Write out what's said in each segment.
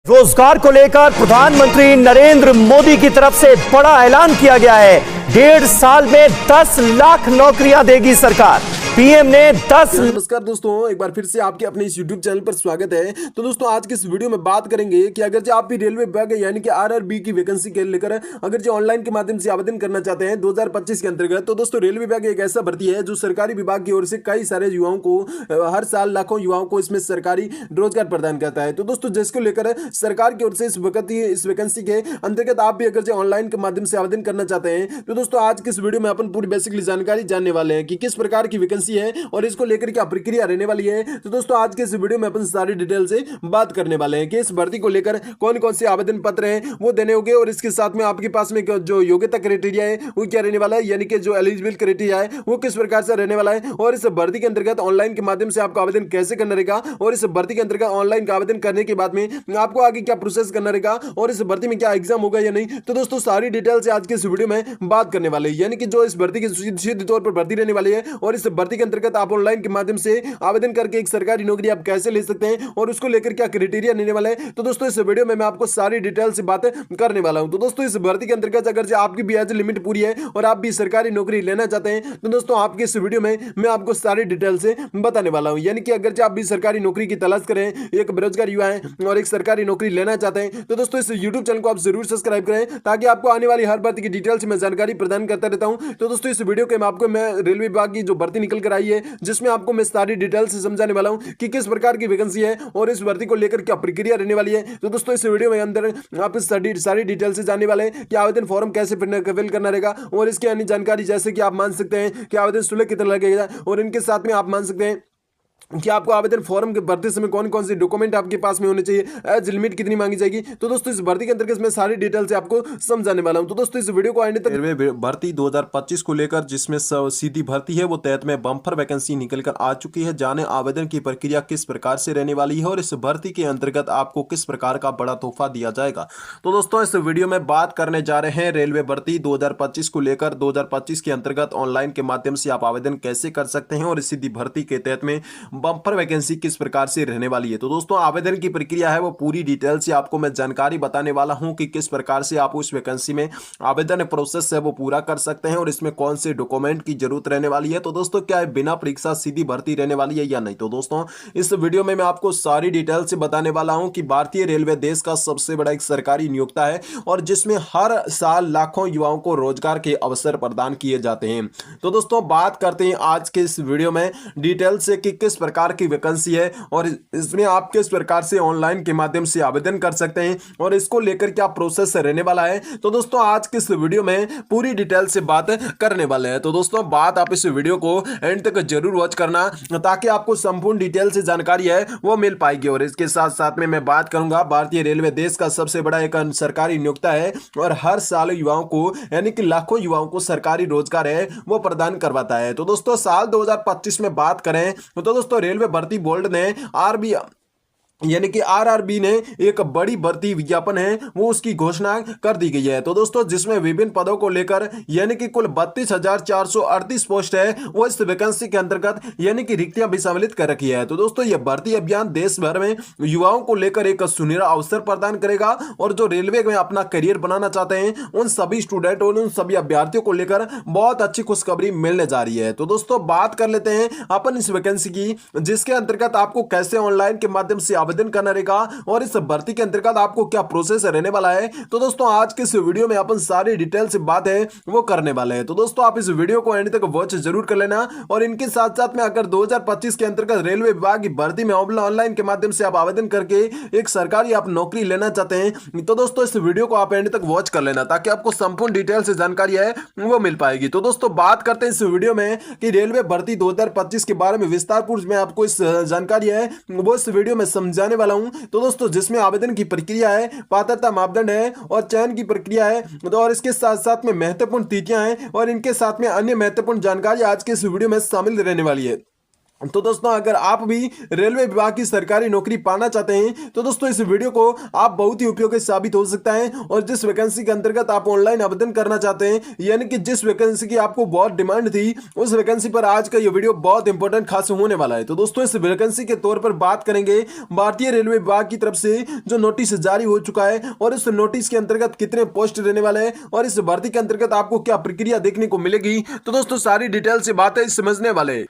रोजगार को लेकर प्रधानमंत्री नरेंद्र मोदी की तरफ से बड़ा ऐलान किया गया है। 1.5 साल में 10 लाख नौकरियां देगी सरकार। पीएम ने 10। नमस्कार दोस्तों, एक बार फिर से आपके अपने इस यूट्यूब चैनल पर स्वागत है। तो दोस्तों, आज के इस वीडियो में बात करेंगे कि अगर जो आप भी रेलवे विभाग यानी कि आरआरबी की वैकेंसी के लेकर अगर जो ऑनलाइन के माध्यम से आवेदन करना चाहते हैं 2025 के अंतर्गत, तो दोस्तों रेलवे विभाग एक ऐसा भर्ती है जो सरकारी विभाग की ओर से कई सारे युवाओं को हर साल लाखों युवाओं को इसमें सरकारी रोजगार प्रदान करता है। तो दोस्तों, जिसको लेकर सरकार की ओर से इस वैकेंसी के अंतर्गत आप भी अगर जो ऑनलाइन के माध्यम से आवेदन करना चाहते हैं, तो दोस्तों आज के इस वीडियो में अपन पूरी बेसिकली जानकारी जानने वाले हैं कि किस प्रकार की वैकेंसी है और इसको लेकर क्या प्रक्रिया रहने वाली है। तो दोस्तों आज के इस वीडियो में अपन सारी डिटेल से बात करने वाले हैं कि इस भर्ती को लेकर कौन कौन से आवेदन पत्र हैं वो देने होंगे और इसके साथ में आपके पास में जो योग्यता क्राइटेरिया है वो क्या रहने वाला है, यानी कि जो एलिजिबल क्राइटेरिया है वो किस प्रकार से रहने वाला है, और इस भर्ती के अंतर्गत ऑनलाइन के माध्यम से आपको आवेदन कैसे करना रहेगा, और इस भर्ती के अंतर्गत ऑनलाइन का आवेदन करने के बाद में आपको आगे क्या प्रोसेस करना रहेगा, और इस भर्ती में क्या एग्जाम होगा या नहीं। तो दोस्तों सारी डिटेल से आज के इस वीडियो में बात करने वाले हैं, यानी कि जो इस भर्ती की सीधे तौर पर भर्ती रहने वाली है और इस भर्ती के अंतर्गत आप ऑनलाइन के माध्यम से आवेदन करके एक सरकारी नौकरी आप कैसे ले सकते हैं और उसको लेकर क्या क्राइटेरिया रहने वाला है। तो दोस्तों इस वीडियो में मैं आपको सारी डिटेल से बातें करने वाला हूं। तो दोस्तों इस भर्ती के अंतर्गत अगर जो आपकी भी एज लिमिट पूरी है और आप भी सरकारी नौकरी लेना चाहते हैं, तो दोस्तों आपके इस वीडियो में मैं आपको सारी डिटेल से बताने वाला हूं। यानी कि अगर जो आप भी सरकारी नौकरी की तलाश करें, एक बेरोजगार युवा है और एक सरकारी नौकरी लेना चाहते हैं, तो दोस्तों इस यूट्यूब चैनल को आप जरूर सब्सक्राइब करें ताकि आपको आने वाली हर भर्ती की डिटेल से मैं जानकारी प्रदान करता रहता हूं। तो दोस्तों इस वीडियो के मैं रेलवे विभाग की जो भर्ती निकल कर आई है जिसमें आपको मैं सारी डिटेल से समझाने वाला हूं कि किस प्रकार की वैकेंसी है और इस भर्ती को लेकर क्या प्रक्रिया रहने वाली है। तो दोस्तों इस वीडियो में अंदर आप इस सारी डिटेल से जानने वाले हैं कि आवेदन फॉर्म कैसे फिल करना रहेगा और इसकी अन्य जानकारी, जैसे कि आप मान सकते हैं कि आवेदन शुल्क कितना लगेगा, और इनके साथ में आप मान सकते हैं कि आपको आवेदन फॉर्म के भरते समय कौन कौन से डॉक्यूमेंट आपके पास में होने चाहिए, एज लिमिट कितनी मांगी जाएगी। तो दोस्तों इस भर्ती के अंतर्गत मैं सारी डिटेल से आपको समझाने वाला हूं। तो दोस्तों इस वीडियो को एंड तक रेलवे भर्ती 2025 को लेकर जिसमें सीधी भर्ती है वो तहत में बम्पर वैकेंसी निकलकर आ चुकी है। जाने आवेदन की प्रक्रिया किस प्रकार से रहने वाली है और इस भर्ती के अंतर्गत आपको किस प्रकार का बड़ा तोहफा दिया जाएगा। तो दोस्तों इस वीडियो में बात करने जा रहे हैं रेलवे भर्ती 2025 को लेकर। 2025 के अंतर्गत ऑनलाइन के माध्यम से आप आवेदन कैसे कर सकते हैं और इस सीधी भर्ती के तहत में बम्पर वैकेंसी किस प्रकार से रहने वाली है। तो दोस्तों आवेदन की प्रक्रिया है वो पूरी डिटेल से आपको मैं जानकारी बताने वाला हूं कि किस प्रकार से आप उस वैकेंसी में आवेदन प्रोसेस है वो पूरा कर सकते हैं और इसमें कौन से डॉक्यूमेंट की जरूरत रहने वाली है। तो दोस्तों क्या बिना परीक्षा सीधी भर्ती रहने वाली है या नहीं। तो दोस्तों इस वीडियो में मैं आपको सारी डिटेल से बताने वाला हूं कि भारतीय रेलवे देश का सबसे बड़ा एक सरकारी नियोक्ता है और जिसमें हर साल लाखों युवाओं को रोजगार के अवसर प्रदान किए जाते हैं। तो दोस्तों बात करते हैं आज के इस वीडियो में डिटेल से कि किस प्रकार की वैकेंसी है और इसमें आप किस प्रकार से ऑनलाइन के माध्यम से आवेदन कर सकते हैं और इसको लेकर क्या प्रोसेस रहने वाला है। तो दोस्तों आज के इस वीडियो में पूरी डिटेल से बात करने वाले हैं। तो दोस्तों बात आप इस वीडियो को एंड तक जरूर वॉच करना ताकि आपको संपूर्ण डिटेल से जानकारी है वो मिल पाएगी। और इसके साथ साथ में मैं बात करूंगा भारतीय रेलवे देश का सबसे बड़ा एक सरकारी नियोक्ता है और हर साल युवाओं को यानी कि लाखों युवाओं को सरकारी रोजगार है वो प्रदान करवाता है। तो दोस्तों साल 2025 में बात करें तो दोस्तों रेलवे भर्ती बोर्ड ने आरबी यानी कि आरआरबी ने एक बड़ी भर्ती विज्ञापन है वो उसकी घोषणा कर दी गई है। तो दोस्तों जिसमें विभिन्न पदों को लेकर यानी कि कुल 32,438 पोस्ट है वो इस वैकेंसी के अंतर्गत यानी कि रिक्तियां भी सम्मिलित कर रखी है। तो दोस्तों यह भर्ती अभियान देश भर में युवाओं को लेकर एक सुनहरा अवसर प्रदान करेगा और जो रेलवे में अपना करियर बनाना चाहते हैं उन सभी स्टूडेंट और उन सभी अभ्यर्थियों को लेकर बहुत अच्छी खुशखबरी मिलने जा रही है। तो दोस्तों बात कर लेते हैं अपन इस वैकेंसी की, जिसके अंतर्गत आपको कैसे ऑनलाइन के माध्यम से आवेदन करना रहेगा और इस भर्ती के अंतर्गत आपको क्या प्रोसेस रहने वाला है। तो दोस्तों आज के इस वीडियो में अपन सारी डिटेल से बात है वो करने वाले हैं। तो दोस्तों आप इस वीडियो को एंड तक वॉच जरूर कर लेना। और इनके साथ साथ में अगर 2025 के अंतर्गत रेलवे विभाग की भर्ती में ऑनलाइन के माध्यम से आप आवेदन करके एक सरकारी आप नौकरी लेना चाहते हैं, तो दोस्तों इस वीडियो को आप एंड तक वॉच कर लेना ताकि आपको संपूर्ण डिटेल से जानकारी है वो मिल पाएगी। तो दोस्तों बात करते हैं इस वीडियो में कि रेलवे भर्ती 2025 के बारे में विस्तारपूर्व में आपको इस जानकारी है वो इस वीडियो में समझाने वाला हूं। तो दोस्तों जिसमें आवेदन की प्रक्रिया है, पात्रता मापदंड है और चयन की प्रक्रिया है, तो और इसके साथ साथ में महत्वपूर्ण तिथियां हैं और इनके साथ में अन्य महत्वपूर्ण जानकारी आज के इस वीडियो में शामिल रहने वाली है। तो दोस्तों अगर आप भी रेलवे विभाग की सरकारी नौकरी पाना चाहते हैं तो दोस्तों इस वीडियो को आप बहुत ही उपयोगी साबित हो सकता है। और जिस वैकेंसी के अंतर्गत आप ऑनलाइन आवेदन करना चाहते हैं, यानी कि जिस वैकेंसी की आपको बहुत डिमांड थी, उस वैकेंसी पर आज का ये वीडियो बहुत इंपॉर्टेंट खास होने वाला है। तो दोस्तों इस वैकेंसी के तौर पर बात करेंगे भारतीय रेलवे विभाग की तरफ से जो नोटिस जारी हो चुका है और इस नोटिस के अंतर्गत कितने पोस्ट रहने वाले हैं और इस भर्ती के अंतर्गत आपको क्या प्रक्रिया देखने को मिलेगी। तो दोस्तों सारी डिटेल से बातें समझने वाले हैं।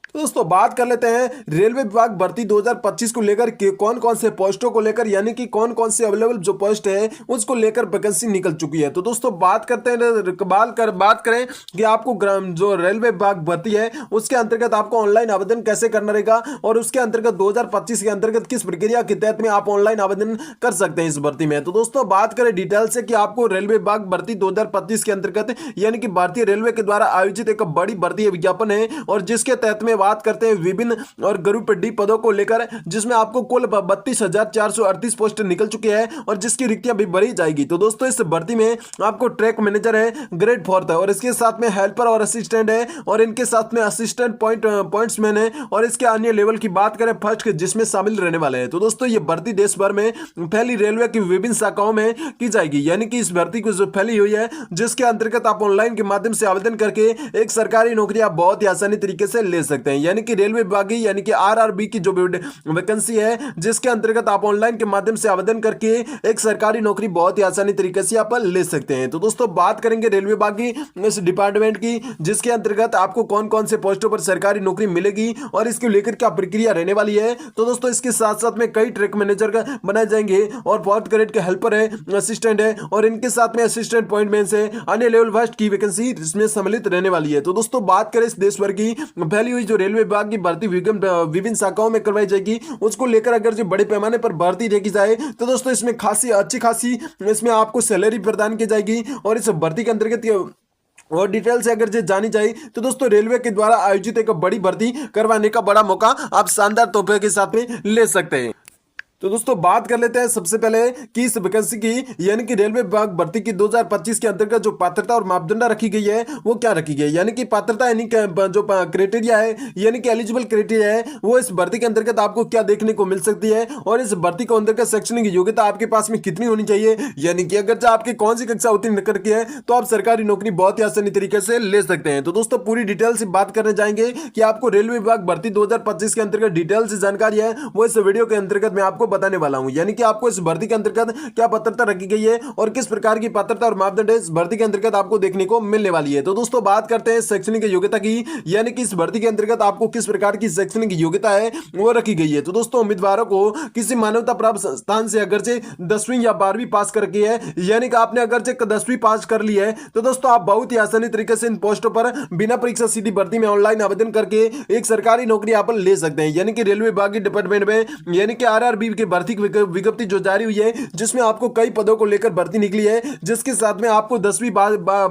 तो दोस्तों बात कर लेते हैं रेलवे विभाग भर्ती 2025 को लेकर कौन कौन से पोस्टों को लेकर, यानी कि कौन कौन से अवेलेबल जो पोस्ट है उसको लेकर वैकेंसी निकल चुकी है। तो दोस्तों बात करते हैं बात करें कि आपको जो रेलवे विभाग भर्ती है उसके अंतर्गत आपको ऑनलाइन आवेदन कैसे करना रहेगा और उसके अंतर्गत 2025 के अंतर्गत किस प्रक्रिया के तहत में आप ऑनलाइन आवेदन कर सकते हैं इस भर्ती में। तो दोस्तों बात करें डिटेल से कि आपको रेलवे विभाग भर्ती 2025 के अंतर्गत यानी कि भारतीय रेलवे के द्वारा आयोजित एक बड़ी भर्ती विज्ञापन है और जिसके तहत में बात करते हैं विभिन्न और ग्रुप डी पदों को लेकर, जिसमें आपको कुल 32,438 पोस्ट निकल चुकी है और जिसकी रिक्तियां भी भरी जाएगी। तो दोस्तों इस भर्ती में आपको ट्रैक मैनेजर है, ग्रेड 4 है और इसके साथ में हेल्पर और असिस्टेंट है और इनके साथ में असिस्टेंट पॉइंट्समैन है और इसके अन्य लेवल की बात करें फर्स्ट जिसमें शामिल रहने वाले हैं। तो दोस्तों ये भर्ती देश भर में फैली रेलवे की विभिन्न शाखाओं में की जाएगी, यानी कि इस भर्ती को जो फैली हुई है जिसके अंतर्गत आप ऑनलाइन के माध्यम से आवेदन करके एक सरकारी नौकरी आप बहुत ही आसानी तरीके से ले सकते हैं। यानी कि रेलवे विभागी यानी कि आरआरबी की जो वैकेंसी है जिसके अंतर्गत आप ऑनलाइन के माध्यम से आवेदन करके एक सरकारी नौकरी बहुत ही आसानी तरीके से आप ले सकते हैं। तो दोस्तों बात करेंगे रेलवे विभाग की इस डिपार्टमेंट की जिसके अंतर्गत आपको कौन कौन से पोस्टों पर सरकारी नौकरी मिलेगी और इसको लेकर क्या प्रक्रिया रहने वाली है। तो दोस्तों इसके साथ साथ में कई ट्रैक मैनेजर बनाए जाएंगे और 4th ग्रेड के हेल्पर है, असिस्टेंट है और इनके साथ में असिस्टेंट पॉइंटमैन से अन्य लेवल फर्स्ट की वैकेंसी इसमें सम्मिलित रहने वाली है। तो दोस्तों बात करें इस देश भर की फैली हुई जो रेलवे विभाग की भर्ती विभिन्न शाखाओं में करवाई जाएगी उसको लेकर अगर जो बड़े पैमाने पर भर्ती देखी जाए तो दोस्तों इसमें अच्छी खासी इसमें आपको सैलरी प्रदान की जाएगी और इस भर्ती के अंतर्गत और डिटेल से अगर जानी जाए तो दोस्तों रेलवे के द्वारा आयोजित एक बड़ी भर्ती करवाने का बड़ा मौका आप शानदार तोहफे के साथ में ले सकते हैं। तो दोस्तों बात कर लेते हैं सबसे पहले कि इस वैकेंसी की यानी कि रेलवे विभाग भर्ती की 2025 के अंतर्गत जो पात्रता और मापदंड रखी गई है वो क्या रखी गई है। यानी कि पात्रता यानी जो क्राइटेरिया है यानी कि एलिजिबल क्राइटेरिया है वो इस भर्ती के अंतर्गत आपको क्या देखने को मिल सकती है और इस भर्ती के अंतर्गत शैक्षणिक योग्यता आपके पास में कितनी होनी चाहिए। यानी कि अगर आपकी कौन सी कक्षा उत्तीर्ण करके है तो आप सरकारी नौकरी बहुत ही आसानी तरीके से ले सकते हैं। तो दोस्तों पूरी डिटेल से बात करने जाएंगे कि आपको रेलवे विभाग भर्ती 2025 के अंतर्गत डिटेल से जानकारी है वो इस वीडियो के अंतर्गत मैं आपको बताने वाला हूं। यानी कि आपको इस भर्ती के अंतर्गत क्या पात्रता रखी गई है और किस प्रकार की पात्रता और मापदंड इस भर्ती के अंतर्गत आपको देखने को मिलने वाली है। तो दोस्तों बात करते हैं शैक्षणिक योग्यता की, यानी कि इस भर्ती के अंतर्गत आपको किस प्रकार की शैक्षणिक योग्यता है वो रखी गई है। तो दोस्तों उम्मीदवारों को किसी मान्यता प्राप्त संस्थान से अगर 10वीं या 12वीं पास करके है, यानी कि आपने अगर 10वीं पास कर ली है तो दोस्तों आप बहुत ही आसानी तरीके से इन पोस्टों पर बिना परीक्षा सीधी भर्ती में ऑनलाइन आवेदन करके एक सरकारी नौकरी आप ले सकते हैं। यानी कि रेलवे विभाग के डिपार्टमेंट में यानी कि आरआरबी की भर्ती विज्ञप्ति जो जारी हुई है जिसमें आपको कई पदों को लेकर भर्ती निकली है जिसके साथ में आपको 10वीं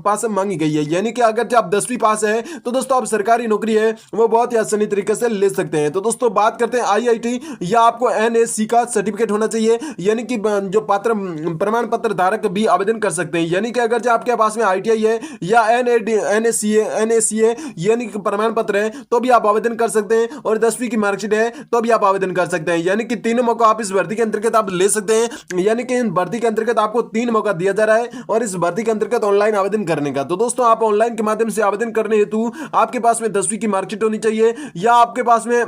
पास मांगी गई है। यानी कि अगर आप 10वीं पास है तो दोस्तों आप सरकारी नौकरी है वो बहुत ही आसानी तरीके से ले सकते हैं। तो दोस्तों बात करते हैं आईआईटी या आपको एनएससी का सर्टिफिकेट होना चाहिए, यानी कि जो प्रमाण पत्र धारक भी आवेदन कर सकते हैं। यानी कि अगर आपके पास में आईटीआई है या एनएससी है यानी कि प्रमाण पत्र है तो भी आप आवेदन कर सकते हैं और 10वीं की मार्कशीट है तो भी आप आवेदन कर सकते हैं। यानी कि तीनों मौका आप इस भर्ती के अंतर्गत आप ले सकते हैं। यानी कि इन भर्ती के अंतर्गत आपको 3 मौका दिया जा रहा है और इस भर्ती के अंतर्गत ऑनलाइन आवेदन करने का। तो दोस्तों आप ऑनलाइन के माध्यम से आवेदन करने हेतु आपके पास में 10वीं की मार्कशीट होनी चाहिए या आपके पास में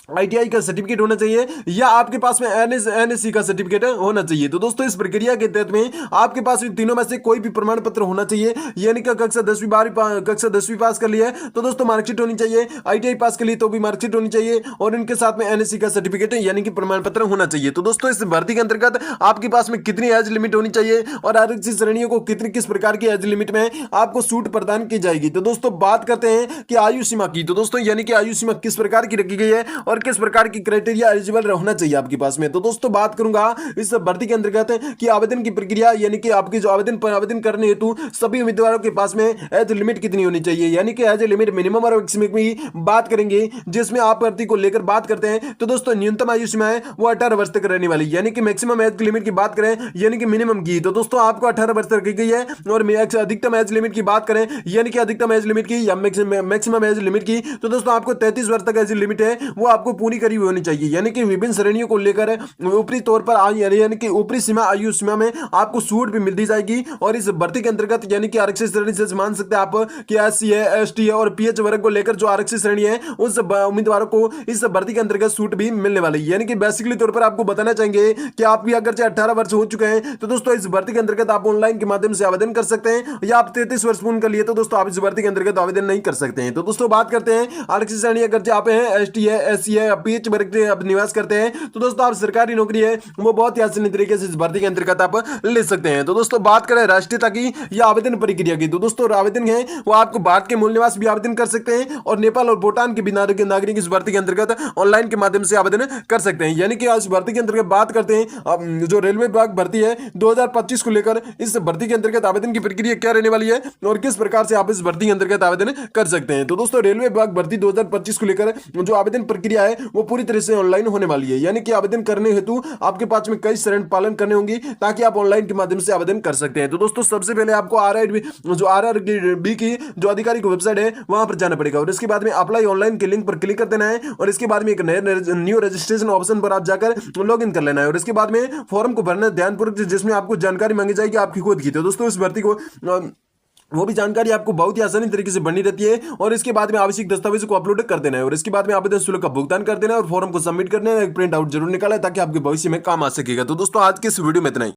आईटीआई का सर्टिफिकेट होना चाहिए या आपके पास में एनएससी का सर्टिफिकेट होना चाहिए। तो दोस्तों इस प्रक्रिया के तहत में आपके पास तीनों में से कोई भी प्रमाण पत्र होना चाहिए। यानी कि कक्षा 10वीं पास कर लिया है तो दोस्तों मार्कशीट होनी चाहिए, आईटीआई पास कर ली तो भी मार्कशीट होनी चाहिए और इनके साथ में एनएससी का सर्टिफिकेट यानी कि प्रमाण पत्र होना चाहिए। तो दोस्तों इस भर्ती के अंतर्गत आपके पास में कितनी एज लिमिट होनी चाहिए और आरक्षित श्रेणियों को किस प्रकार की एज लिमिट में आपको छूट प्रदान की जाएगी। तो दोस्तों बात करते हैं कि आयु सीमा की। तो दोस्तों यानी कि आयु सीमा किस प्रकार की रखी गई है और किस प्रकार की क्राइटेरिया एलिजिबल होना चाहिए आपके पास में। तो दोस्तों बात करूंगा इस भर्ती के अंतर्गत कि आवेदन की प्रक्रिया यानी कि आपके जो आवेदन करने हेतु सभी उम्मीदवारों के पास में एज लिमिट कितनी होनी चाहिए, यानी कि एज लिमिट मिनिमम और मैक्सिमम की बात करेंगे जिसमें आप भर्ती को लेकर बात करते हैं। तो दोस्तों न्यूनतम आयु सीमा है वो 18 वर्ष तक रहने वाली, यानी कि मैक्सिमम एज लिमिट की बात करें यानी कि मिनिमम की, तो दोस्तों आपको 18 वर्ष तक रखी गई है। और अधिकतम एज लिमिट की बात करें यानी कि अधिकतम एज लिमिट की या मैक्सिमम एज लिमिट की, तो दोस्तों आपको 33 वर्ष तक एज लिमिट है वो आपको पूरी करी हुई होनी चाहिए, यानी कि विभिन्न श्रेणियों को लेकर ऊपरी तौर पर यानी कि ऊपरी सीमा आयु सीमा में आपको छूट भी मिलती जाएगी। और इस भर्ती के अंतर्गत यानी कि आरक्षित श्रेणी से मान सकते हैं आप कि एससी है, एसटी है और पीएच वर्ग को लेकर जो आरक्षित श्रेणी है उस उम्मीदवारों को इस भर्ती के अंतर्गत छूट भी मिलने वाली है। यानी कि बेसिकली तौर पर आपको बताना चाहेंगे कि आप भी अगर 18 वर्ष हो चुके हैं तो दोस्तों इस भर्ती के अंतर्गत आप ऑनलाइन के माध्यम से आवेदन कर सकते हैं, या आप 33 वर्ष पूर्ण कर लिए तो दोस्तों आप इस भर्ती के अंतर्गत आवेदन नहीं कर सकते हैं। तो दोस्तों बात करते हैं आरक्षित श्रेणी अगर आप हैं, एसटी है, एससी है, पीएच वर्ग से आप निवास करते हैं तो दोस्तों आप सरकारी नौकरी है वो बहुत ही आसानी तरीके से इस भर्ती के अंतर्गत आप ले सकते हैं। तो दोस्तों बात करें राष्ट्रीयता की या आवेदन प्रक्रिया की, तो दोस्तों आवेदन है वो आपको भारत के मूल निवास भी आवेदन कर सकते हैं और नेपाल और भूटान के भी नागरिक इस भर्ती के अंतर्गत ऑनलाइन के माध्यम से आवेदन कर सकते हैं। यानी कि इस भर्ती के अंतर्गत बात करते हैं जो रेलवे विभाग भर्ती है 2025 को लेकर इस भर्ती के अंतर्गत आवेदन की प्रक्रिया क्या रहने वाली है और किस प्रकार से आप इस भर्ती के अंतर्गत आवेदन कर सकते हैं। तो दोस्तों रेलवे विभाग भर्ती 2025 को लेकर जो आवेदन प्रक्रिया है वो पूरी तरह से ऑनलाइन होने वाली है, यानी कि आवेदन करने हेतु आपके पास में कई चरण पालन करने होंगे ताकि आप ऑनलाइन के माध्यम से आवेदन कर सकते हैं। तो दोस्तों सबसे पहले आपको आरआरबी की जो आधिकारिक वेबसाइट है वहां पर जाना पड़ेगा और इसके बाद में अप्लाई ऑनलाइन के लिंक पर क्लिक कर देना है और इसके बाद में एक न्यू रजिस्ट्रेशन ऑप्शन पर आप जाकर लॉग इन कर लेना है और इसके बाद में फॉर्म को भरना ध्यानपूर्वक जिसमें आपको जानकारी मांगी जाएगी आपकी खुद की। तो दोस्तों इस भर्ती को वो भी जानकारी आपको बहुत ही आसानी तरीके से भरनी रहती है और इसके बाद में आवश्यक दस्तावेजों को अपलोड कर देना है और इसके बाद में आवेदन शुल्क का भुगतान कर देना है और फॉर्म को सबमिट करना है, एक प्रिंट आउट जरूर निकाला है ताकि आपके भविष्य में काम आ सकेगा। तो दोस्तों आज के इस वीडियो में इतना ही।